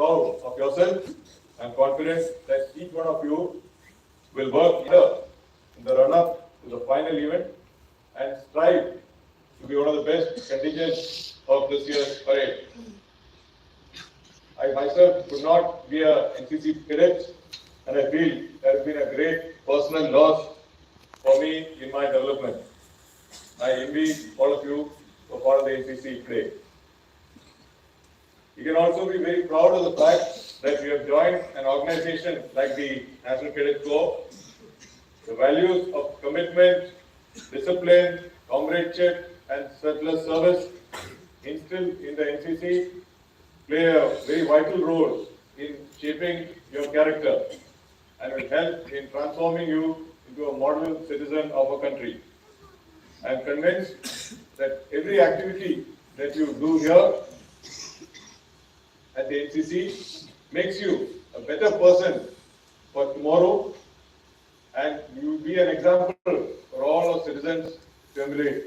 proud of yourself. I'm confident that each one of you will work either in the run-up to the final event and strive to be one of the best contingents of this year's parade. I myself could not be a NCC cadet, and I feel that has been a great personal loss for me in my development. I envy all of you who are part of the NCC today. You can also be very proud of the fact that you have joined an organization like the National Cadet Corps. The values of commitment, discipline, comradeship, and selfless service instilled in the NCC play a very vital role in shaping your character and will help in transforming you into a model citizen of a country. I am convinced that every activity that you do here at the NCC makes you a better person for tomorrow, and you will be an example for all our citizens to emulate.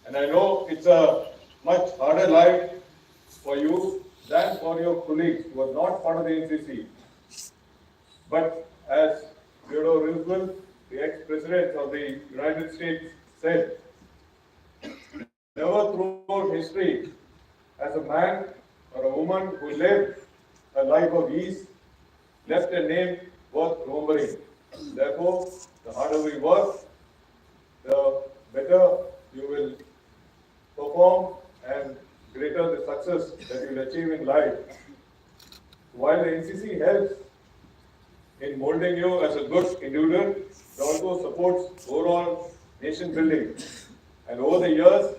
And I know it's a much harder life for you than for your colleagues who are not part of the NCC. But as Theodore Roosevelt, the ex-president of the United States, said, never throughout history has a man or a woman who lived a life of ease left a name worth remembering. Therefore, the harder we work, the better you will perform and greater the success that you will achieve in life. While the NCC helps in molding you as a good individual, it also supports overall nation building. And over the years,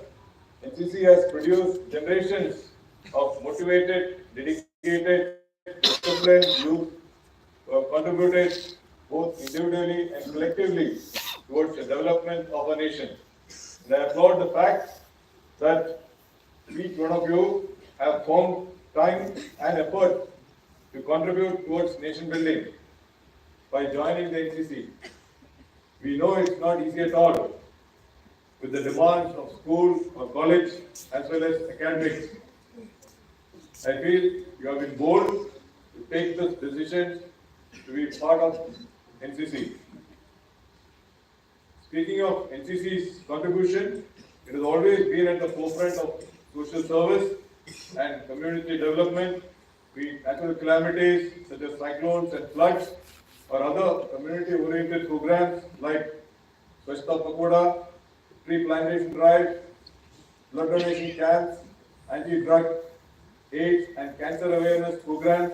NCC has produced generations of motivated, dedicated, disciplined youth who have contributed both individually and collectively towards the development of a nation. And I applaud the fact that each one of you have found time and effort to contribute towards nation building by joining the NCC. We know it's not easy at all with the demands of school or college as well as academics. I feel you have been bold to take this decision to be part of NCC. Speaking of NCC's contribution, it has always been at the forefront of social service and community development, be it natural calamities such as cyclones and floods, or other community-oriented programs like Swachhta Pakoda, tree plantation drives, blood donation camps, anti-drug, AIDS and cancer awareness programs,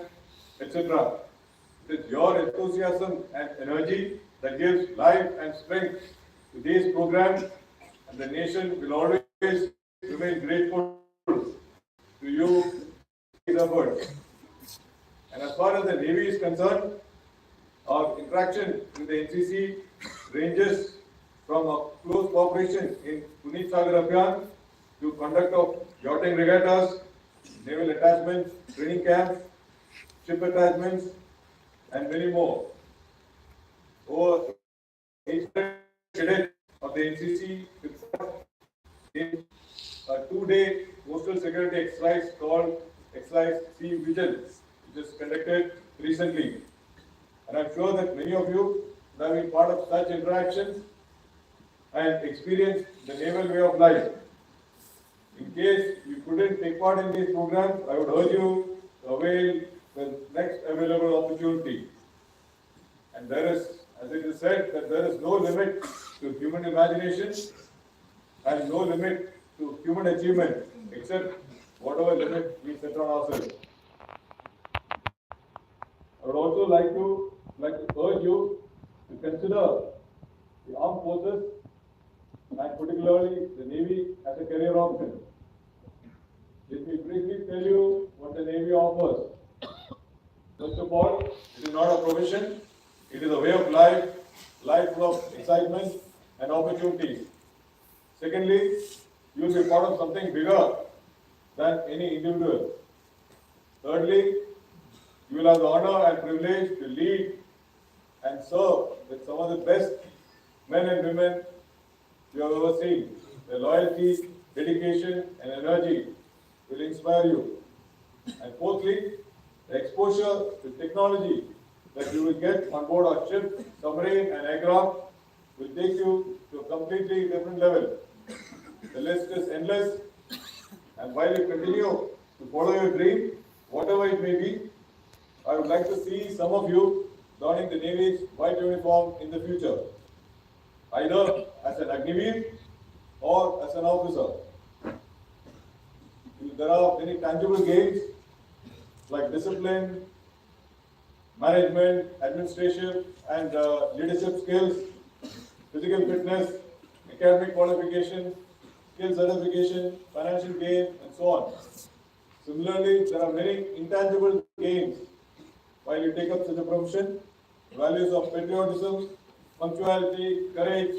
etc. It is your enthusiasm and energy that gives life and strength to these programs, and the nation will always remain grateful to you for these efforts. And as far as the Navy is concerned, our interaction with the NCC ranges from a close cooperation in Puneet Sagar Abhiyan to conduct of yachting regattas, naval attachments, training camps, ship attachments, and many more. Over 800 cadets of the NCC in a 2-day coastal security exercise called Exercise Sea Vigil, which is conducted recently. And I'm sure that many of you have been part of such interactions and experienced the naval way of life. In case you couldn't take part in these programs, I would urge you to avail the next available opportunity. And there is, as it is said, that there is no limit to human imagination and no limit to human achievement except whatever limit we set on ourselves. I would also like to urge you to consider the armed forces and particularly the Navy as a career option. Let me briefly tell you what the Navy offers. First of all, it is not a profession, it is a way of life, life full of excitement and opportunities. Secondly, you will be part of something bigger than any individual. Thirdly, you will have the honor and privilege to lead and serve with some of the best men and women you have ever seen. Their loyalty, dedication, and energy will inspire you. And fourthly, the exposure to technology that you will get on board our ship, submarine and aircraft will take you to a completely different level. The list is endless, and while you continue to follow your dream, whatever it may be, I would like to see some of you donning the Navy's white uniform in the future, either as an Agniveer or as an officer. There are many tangible gains like discipline, management, administration, and leadership skills, physical fitness, academic qualification, skill certification, financial gain, and so on. Similarly, there are many intangible gains while you take up such a profession. Values of patriotism, punctuality, courage,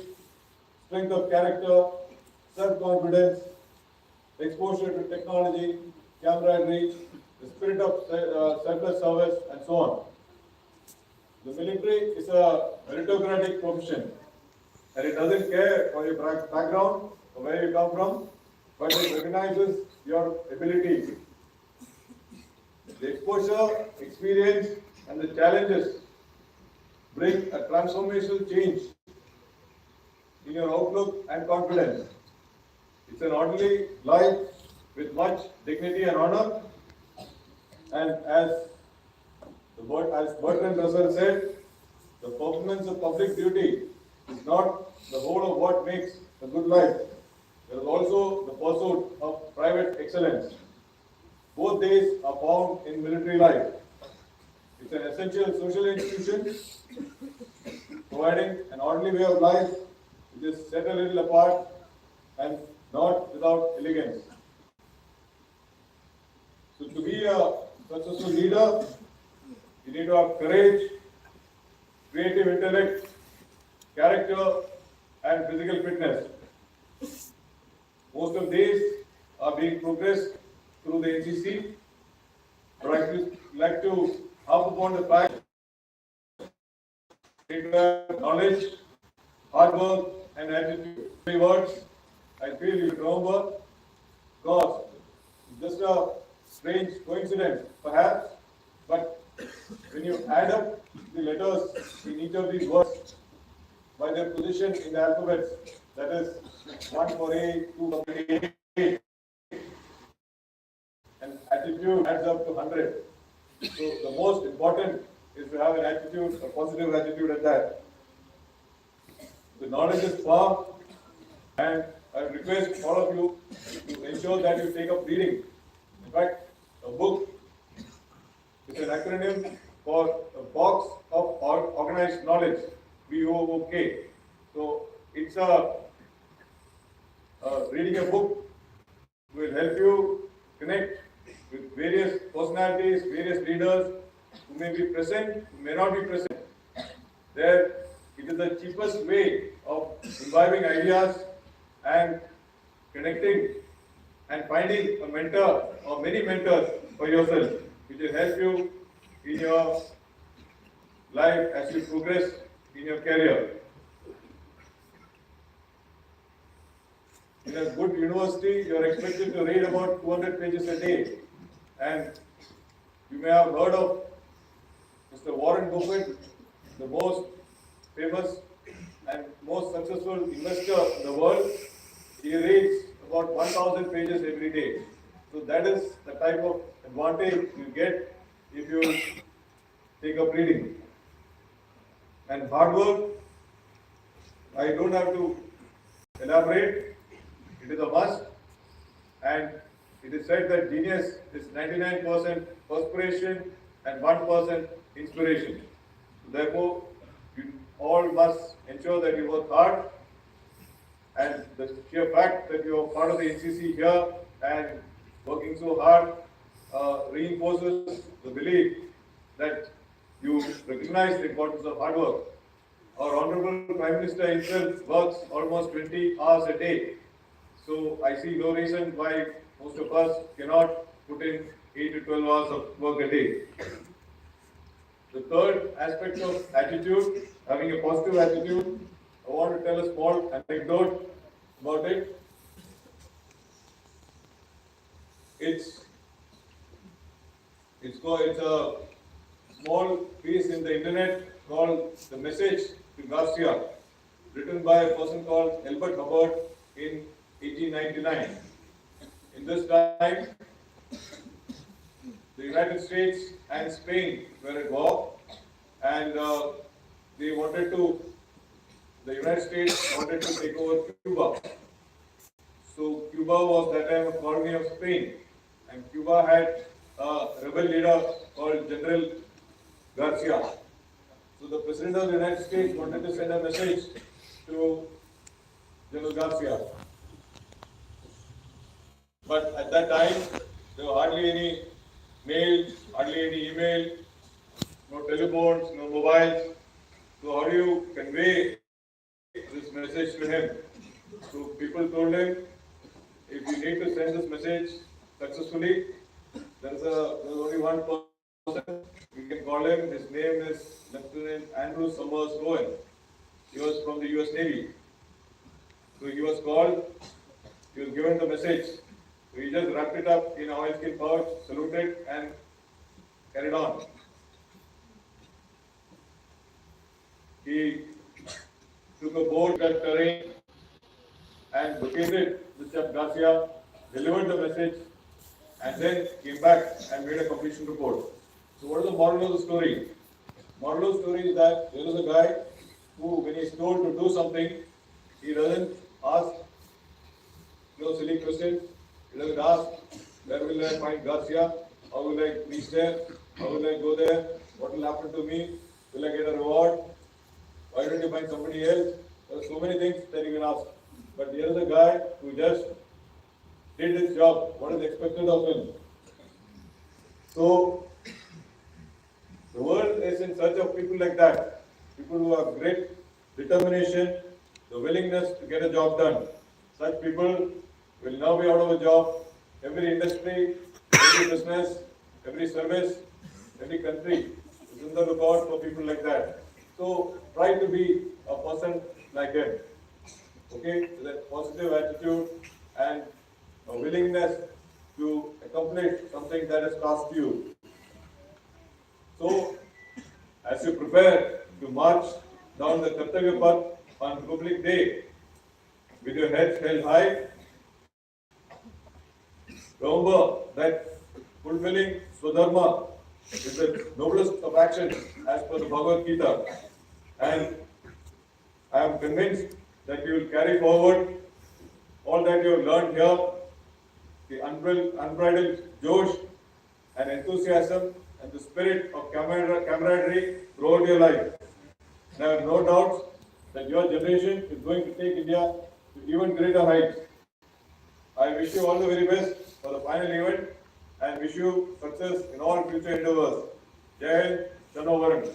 strength of character, self-confidence, exposure to technology, camaraderie, the spirit of selfless service, and so on. The military is a meritocratic profession, and it doesn't care for your background or where you come from, but it recognizes your ability. The exposure, experience, and the challenges bring a transformational change in your outlook and confidence. It's an orderly life with much dignity and honor, and as Bertrand Russell said, the performance of public duty is not the whole of what makes a good life. There is also the pursuit of private excellence. Both these are found in military life. It's an essential social institution providing an orderly way of life which is set a little apart and not without elegance. So to be a successful leader, you need to have courage, creative intellect, character, and physical fitness. Most of these are being progressed through the NCC, but I would like to harp upon the fact that knowledge, hard work, and attitude. Three words I feel you should remember, because it's just a strange coincidence, perhaps, but when you add up the letters in each of these words by their position in the alphabets, that is 1 for A, 2 for A, and attitude adds up to 100. So the most important is to have an attitude, a positive attitude at that. The knowledge is power, and I request all of you to ensure that you take up reading. In fact, a book is an acronym for a box of organized knowledge, BOOK. So it's reading a book will help you connect with various personalities, various leaders who may be present, who may not be present. There, it is the cheapest way of imbibing ideas and connecting and finding a mentor or many mentors for yourself, which will help you in your life as you progress in your career. In a good university, you are expected to read about 200 pages a day, and you may have heard of Mr. Warren Buffett, the most famous and most successful investor in the world. He reads about 1,000 pages every day. So that is the type of advantage you get if you take up reading. And hard work, I don't have to elaborate. It is a must. And it is said that genius is 99% perspiration and 1% inspiration. So therefore, you all must ensure that you work hard, and the sheer fact that you are part of the NCC here and working so hard reinforces the belief that you recognize the importance of hard work. Our Honorable Prime Minister himself works almost 20 hours a day. So I see no reason why most of us cannot put in 8 to 12 hours of work a day. The third aspect of attitude, having a positive attitude, I want to tell a small anecdote about it. It's It's a small piece in the internet called The Message to Garcia, written by a person called Albert Hubbard in 1899. In this time, the United States and Spain were at war, and they wanted to, the United States wanted to take over Cuba. So Cuba was that time a colony of Spain, and Cuba had a rebel leader called General Garcia. So the President of the United States wanted to send a message to General Garcia. But at that time, there were hardly any mail, hardly any email, no telephones, no mobiles. So how do you convey this message to him? So people told him, if you need to send this message successfully, there's only one person. You can call him. His name is Lieutenant Andrew Summers Owen. He was from the U.S. Navy. So he was called. He was given the message. So he just wrapped it up in a oilskin pouch, saluted, and carried on. He took a boat at terrain and located Mr. Garcia, delivered the message, and then came back and made a completion report. So what is the moral of the story? Moral of the story is that there is a guy who, when he is told to do something, he doesn't ask silly questions. He doesn't ask, where will I find Garcia? How will I reach there? How will I go there? What will happen to me? Will I get a reward? Why don't you find somebody else? There are so many things that you can ask. But here is a guy who just did his job. What is expected of him? So, the world is in search of people like that. People who have great determination, the willingness to get a job done. Such people will now be out of a job. Every industry, every business, every service, every country is in the lookout for people like that. So, try to be a person like him. Okay, with a positive attitude and a willingness to accomplish something that is tasked to you. So, as you prepare to march down the Kartavya Path on Republic Day with your heads held high, remember that fulfilling Swadharma is the noblest of actions as per the Bhagavad Gita. And I am convinced that you will carry forward all that you have learned here, the unbridled josh and enthusiasm and the spirit of camaraderie throughout your life. And I have no doubts that your generation is going to take India to even greater heights. I wish you all the very best for the final event and wish you success in all future endeavors. Jai Hind, Chano Varan.